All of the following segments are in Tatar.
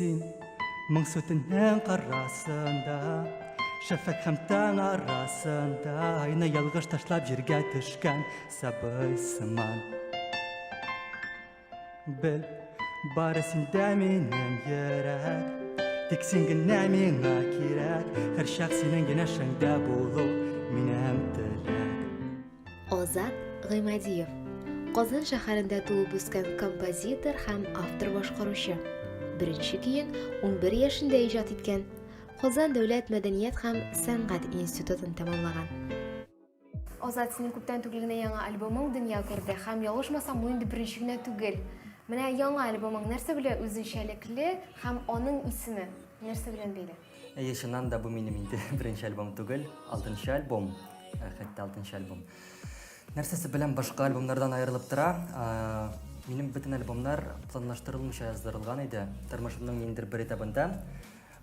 Син мың сөтіннен қарасында, шәфәк һәм таң арасында, айны ялғыш ташлап жерге төшкән сабый сыман. Бел, бары синдә минем йөрәк, тик син генә миңа кирәк, һәр чак синең янәшәңдә булу минем теләк. Озат Гыймадиев. Казан шәһәрендә тулып үскән композитор һәм автор башкаручы. Беренче көен 11 яшендә иҗат иткән. Казан дәүләт мәдәният һәм сәнгать институтын тәмамлаган. Озат, синең күптән түгел генә яңа альбомың дөнья күрде һәм ялгышмасам, бу инде беренче генә түгел. Менә яңа альбомың нәрсә белән үзенчәлекле һәм аның исеме нәрсә белән бәйле? Чыннан да бу минем инде беренче альбом түгел, 6нчы альбом, хәтта 6нчы альбом. Нәрсәсе белән башка альбомнардан аерылып тора. Минем бөтен альбомнар планлаштырылмыйча яздырылган иде. Тормышымның ниндидер бер этабында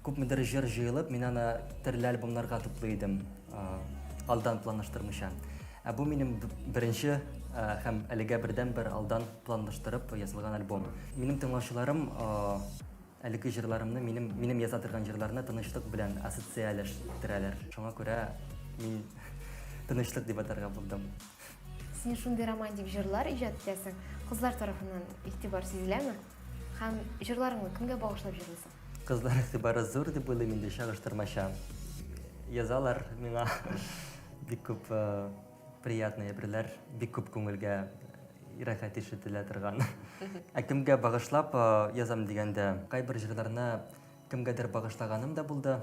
күпмедер җыр җыелып, мин аны төрле альбомнарга туплый идем, алдан планлаштырмыйча. Бу минем беренче һәм әлегә бердән-бер алдан планлаштырып язылган альбом. Минем тыңлаучыларым әлеге җырларымны, минем яза торган җырларны тынычлык белән ассоциалештерәләр. Шуңа күрә мин тынычлык дип атарга булдым. Син шундый романтик җырлар иҗат итәсең, кызлар тарафыннан игътибар сизеләме? Һәм җырларыңны кемгә багышлап җырлыйсың? Кызлар игътибары зур дип уйлыйм инде, чагыштырмача. Язалар миңа бик күп приятный әйберләр, бик күп күңелгә рәхәт ишетелә торган. Кемгә багышлап язам дигәндә, кайбер җырларны кемгәдер багышлаганым да булды.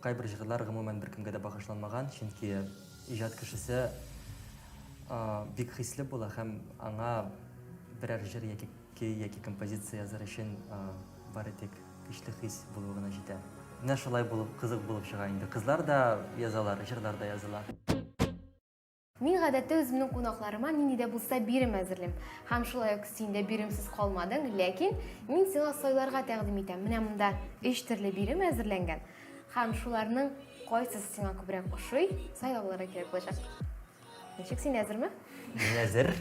Кайбер җырлар гомумән беркемгә дә багышланмаган, чөнки иҗат кешесе бик хисле була һәм аңа берәр җыр яки композиция язар өчен бары тик көчле хис булуы гына җитә. Менә шулай булып, кызык булып чыга инде. Кызлар да язалар, җырлар да языла. Мин гадәттә үземнең кунакларыма нинди дә булса бирем әзерлим. Һәм шулай ук син дә биремсез калмадың, ләкин мин сиңа сайларга тәкъдим итәм. Менә монда 3 төрле бирем әзерләнгән. Һәм шуларның кайсысы сиңа күбрәк ошый, сайлауларга кирәк булачак. Ничек, син әзерме? Мин әзер.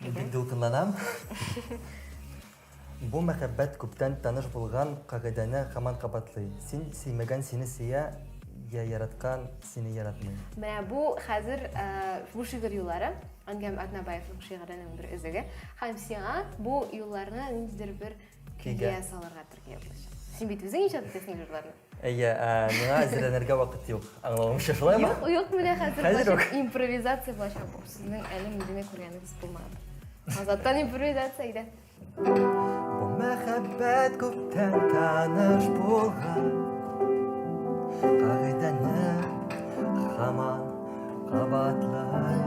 Бик дулкынланам. Бу мәхәббәт күптән таныш булган кагыйдәне һаман кабатлый. Син сөймәгән сине сөя, я яраткан сине яратмый. Менә бу хәзер бу шигырь юллары, Ангам Атнабаевның шигыренең бер өзеге. Һәм сиңа бу юлларны ниндидер бер көйгә салырга туры булачак. Син бит үзең иҗат итәсең җырларны. Миңа әзерләнергә вакыт юк. Аңламыйча шулаймы? Юк, менә хәзер импровизация булачак. Сезнең әле мине күргәнегез булмады. Азаттан импровизация иде. Бу мәхәббәт күптән таныш булган кагыйдәне һаман кабатлый.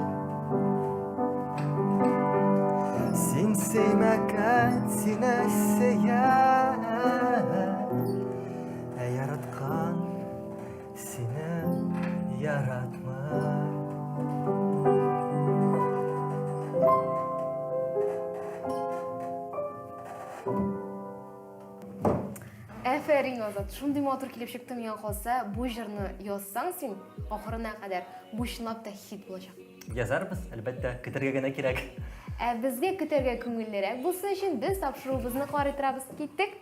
Син сөймәгән сине сөя, яраткан сине яратмый. Әфәрин, Азат, шундый матур килеп чыкты миңа калса, бу җырны язсаң син, ахырына кадәр бу чынлап та хит булачак. Язарбыз, әлбәттә, көтәргә генә кирәк. Безгә көтәргә күңеллерәк булсын өчен без тапшыруыбызны карый торабыз. Киттек.